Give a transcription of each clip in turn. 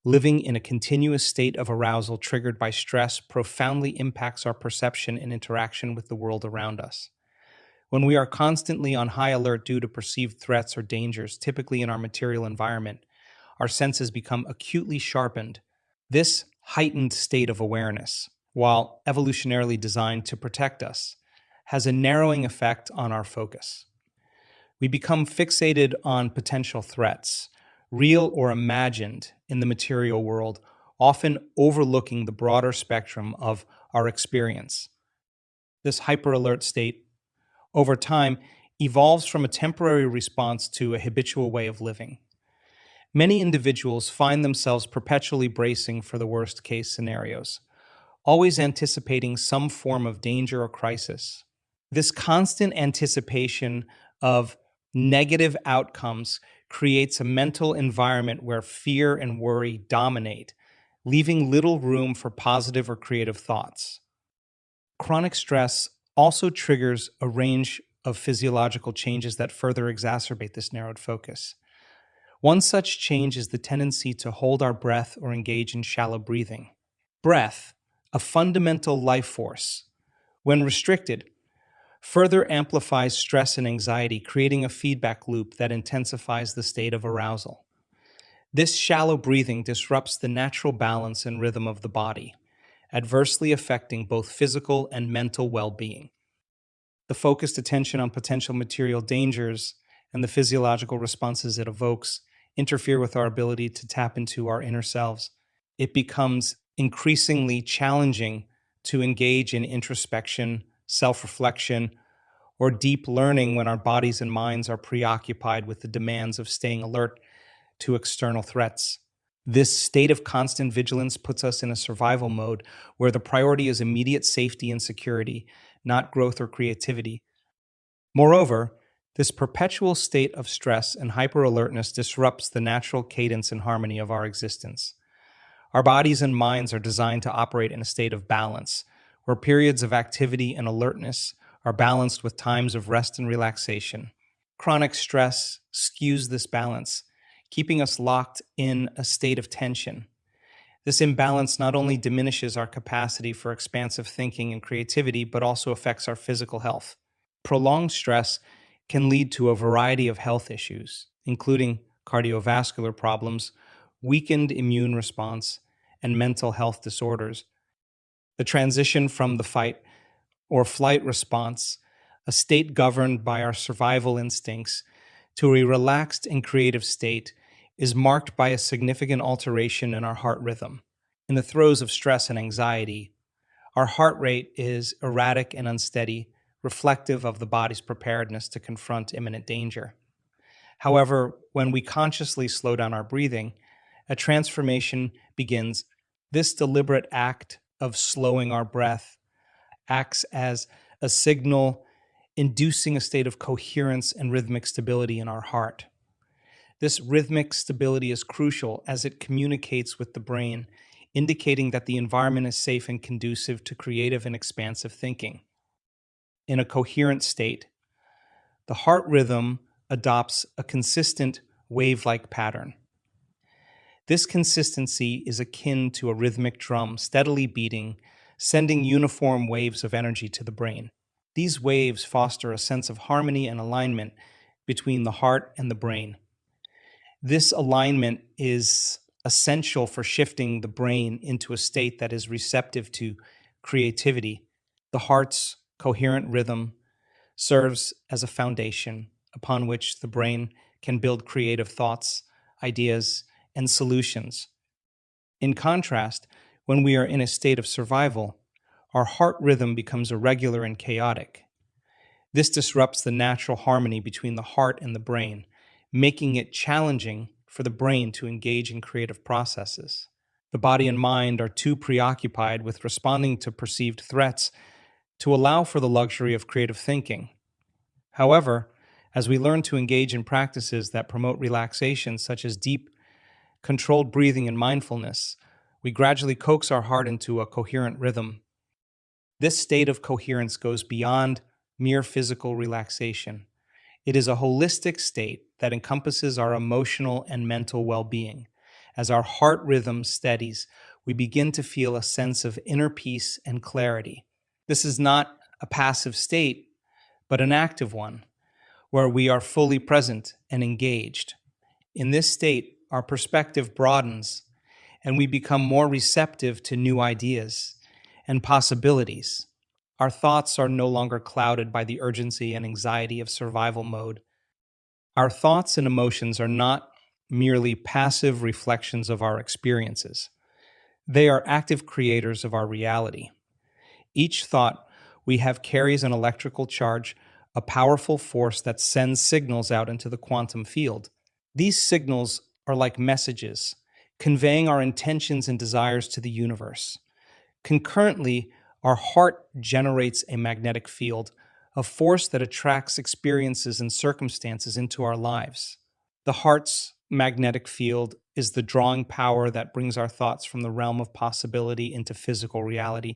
Living in a continuous state of arousal triggered by stress profoundly impacts our perception and interaction with the world around us. When we are constantly on high alert due to perceived threats or dangers, typically in our material environment, our senses become acutely sharpened. This heightened state of awareness, while evolutionarily designed to protect us, has a narrowing effect on our focus. We become fixated on potential threats, real or imagined, in the material world, often overlooking the broader spectrum of our experience. This hyper-alert state, over time, evolves from a temporary response to a habitual way of living. Many individuals find themselves perpetually bracing for the worst case scenarios, always anticipating some form of danger or crisis. This constant anticipation of negative outcomes creates a mental environment where fear and worry dominate, leaving little room for positive or creative thoughts. Chronic stress also triggers a range of physiological changes that further exacerbate this narrowed focus. One such change is the tendency to hold our breath or engage in shallow breathing. Breath, a fundamental life force, when restricted, further amplifies stress and anxiety, creating a feedback loop that intensifies the state of arousal. This shallow breathing disrupts the natural balance and rhythm of the body, adversely affecting both physical and mental well-being. The focused attention on potential material dangers and the physiological responses it evokes interfere with our ability to tap into our inner selves. It becomes increasingly challenging to engage in introspection, self-reflection, or deep learning when our bodies and minds are preoccupied with the demands of staying alert to external threats. This state of constant vigilance puts us in a survival mode where the priority is immediate safety and security, not growth or creativity. Moreover, this perpetual state of stress and hyper-alertness disrupts the natural cadence and harmony of our existence. Our bodies and minds are designed to operate in a state of balance, where periods of activity and alertness are balanced with times of rest and relaxation. Chronic stress skews this balance, keeping us locked in a state of tension. This imbalance not only diminishes our capacity for expansive thinking and creativity, but also affects our physical health. Prolonged stress can lead to a variety of health issues, including cardiovascular problems, weakened immune response, and mental health disorders. The transition from the fight or flight response, a state governed by our survival instincts, to a relaxed and creative state is marked by a significant alteration in our heart rhythm. In the throes of stress and anxiety, our heart rate is erratic and unsteady, reflective of the body's preparedness to confront imminent danger. However, when we consciously slow down our breathing, a transformation begins. This deliberate act of slowing our breath acts as a signal inducing a state of coherence and rhythmic stability in our heart. This rhythmic stability is crucial as it communicates with the brain, indicating that the environment is safe and conducive to creative and expansive thinking. In a coherent state, the heart rhythm adopts a consistent wave-like pattern. This consistency is akin to a rhythmic drum steadily beating, sending uniform waves of energy to the brain. These waves foster a sense of harmony and alignment between the heart and the brain. This alignment is essential for shifting the brain into a state that is receptive to creativity. The heart's coherent rhythm serves as a foundation upon which the brain can build creative thoughts, ideas, and solutions. In contrast, when we are in a state of survival, our heart rhythm becomes irregular and chaotic. This disrupts the natural harmony between the heart and the brain, making it challenging for the brain to engage in creative processes. The body and mind are too preoccupied with responding to perceived threats to allow for the luxury of creative thinking. However, as we learn to engage in practices that promote relaxation, such as deep, controlled breathing and mindfulness, we gradually coax our heart into a coherent rhythm. This state of coherence goes beyond mere physical relaxation. It is a holistic state that encompasses our emotional and mental well-being, As our heart rhythm steadies, we begin to feel a sense of inner peace and clarity. This is not a passive state, but an active one, where we are fully present and engaged. In this state, our perspective broadens and we become more receptive to new ideas and possibilities. Our thoughts are no longer clouded by the urgency and anxiety of survival mode. Our thoughts and emotions are not merely passive reflections of our experiences. They are active creators of our reality. Each thought we have carries an electrical charge, a powerful force that sends signals out into the quantum field. These signals are like messages, conveying our intentions and desires to the universe. Concurrently, our heart generates a magnetic field, a force that attracts experiences and circumstances into our lives. The heart's magnetic field is the drawing power that brings our thoughts from the realm of possibility into physical reality.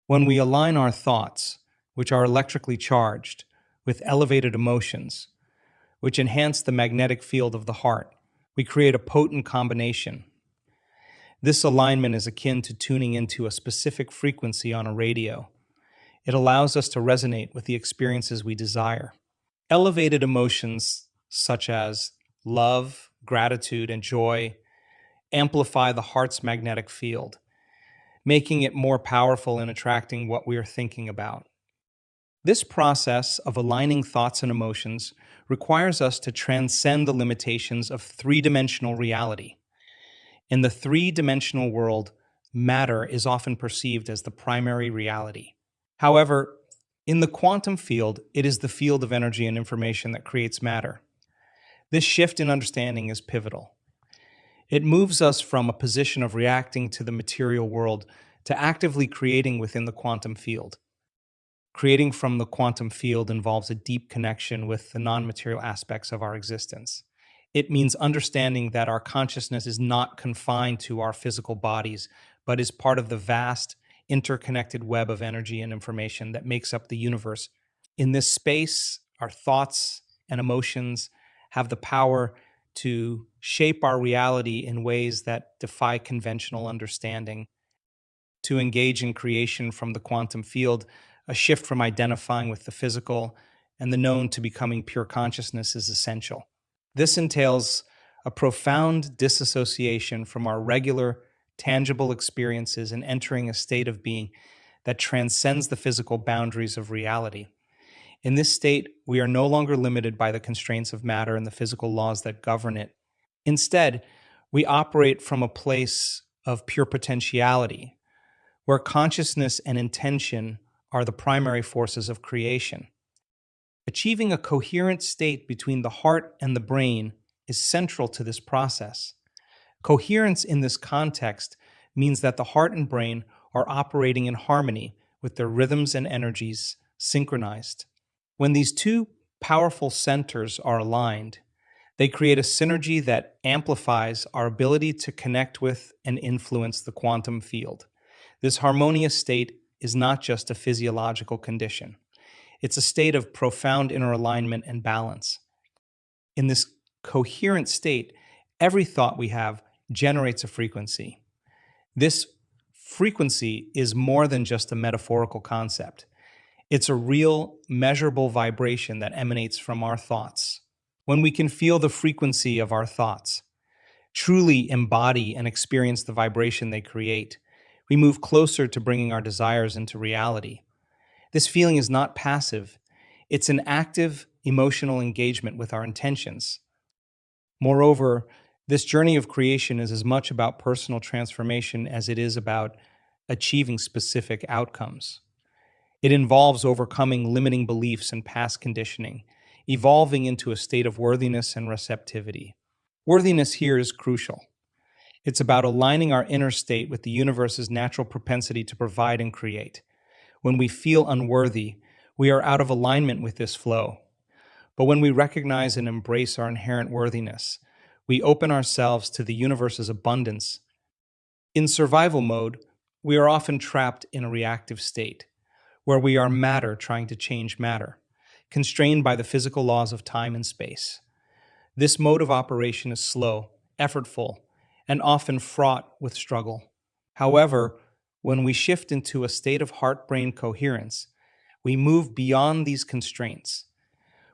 When we align our thoughts, which are electrically charged, with elevated emotions, which enhance the magnetic field of the heart, we create a potent combination. This alignment is akin to tuning into a specific frequency on a radio. It allows us to resonate with the experiences we desire. Elevated emotions such as love, gratitude, and joy amplify the heart's magnetic field, making it more powerful in attracting what we are thinking about. This process of aligning thoughts and emotions requires us to transcend the limitations of three-dimensional reality. In the three-dimensional world, matter is often perceived as the primary reality. However, in the quantum field, it is the field of energy and information that creates matter. This shift in understanding is pivotal. It moves us from a position of reacting to the material world to actively creating within the quantum field. Creating from the quantum field involves a deep connection with the non-material aspects of our existence. It means understanding that our consciousness is not confined to our physical bodies, but is part of the vast, interconnected web of energy and information that makes up the universe. In this space, our thoughts and emotions have the power to shape our reality in ways that defy conventional understanding. To engage in creation from the quantum field, a shift from identifying with the physical and the known to becoming pure consciousness is essential. This entails a profound disassociation from our regular, tangible experiences and entering a state of being that transcends the physical boundaries of reality. In this state, we are no longer limited by the constraints of matter and the physical laws that govern it. Instead, we operate from a place of pure potentiality, where consciousness and intention are the primary forces of creation. Achieving a coherent state between the heart and the brain is central to this process. Coherence in this context means that the heart and brain are operating in harmony with their rhythms and energies synchronized. When these two powerful centers are aligned, they create a synergy that amplifies our ability to connect with and influence the quantum field. This harmonious state is not just a physiological condition. It's a state of profound inner alignment and balance. In this coherent state, every thought we have generates a frequency. This frequency is more than just a metaphorical concept. It's a real, measurable vibration that emanates from our thoughts. When we can feel the frequency of our thoughts, truly embody and experience the vibration they create, we move closer to bringing our desires into reality. This feeling is not passive. It's an active, emotional engagement with our intentions. Moreover, this journey of creation is as much about personal transformation as it is about achieving specific outcomes. It involves overcoming limiting beliefs and past conditioning, evolving into a state of worthiness and receptivity. Worthiness here is crucial. It's about aligning our inner state with the universe's natural propensity to provide and create. When we feel unworthy, we are out of alignment with this flow. But when we recognize and embrace our inherent worthiness, we open ourselves to the universe's abundance. In survival mode, we are often trapped in a reactive state, where we are matter trying to change matter, constrained by the physical laws of time and space. This mode of operation is slow, effortful, and often fraught with struggle. However, when we shift into a state of heart-brain coherence, we move beyond these constraints.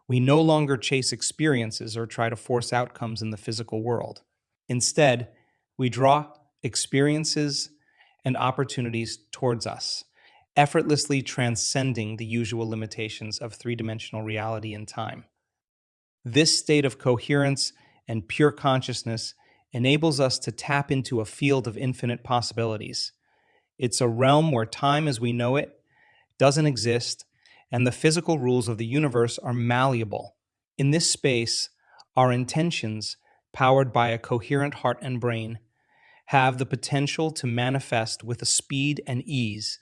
We no longer chase experiences or try to force outcomes in the physical world. Instead, we draw experiences and opportunities towards us, effortlessly transcending the usual limitations of three-dimensional reality and time. This state of coherence and pure consciousness enables us to tap into a field of infinite possibilities. It's a realm where time as we know it doesn't exist, and the physical rules of the universe are malleable. In this space, our intentions, powered by a coherent heart and brain, have the potential to manifest with a speed and ease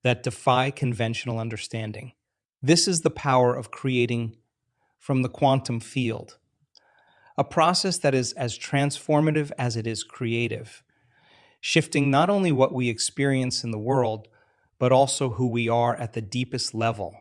that defy conventional understanding. This is the power of creating from the quantum field, a process that is as transformative as it is creative, shifting not only what we experience in the world, but also who we are at the deepest level.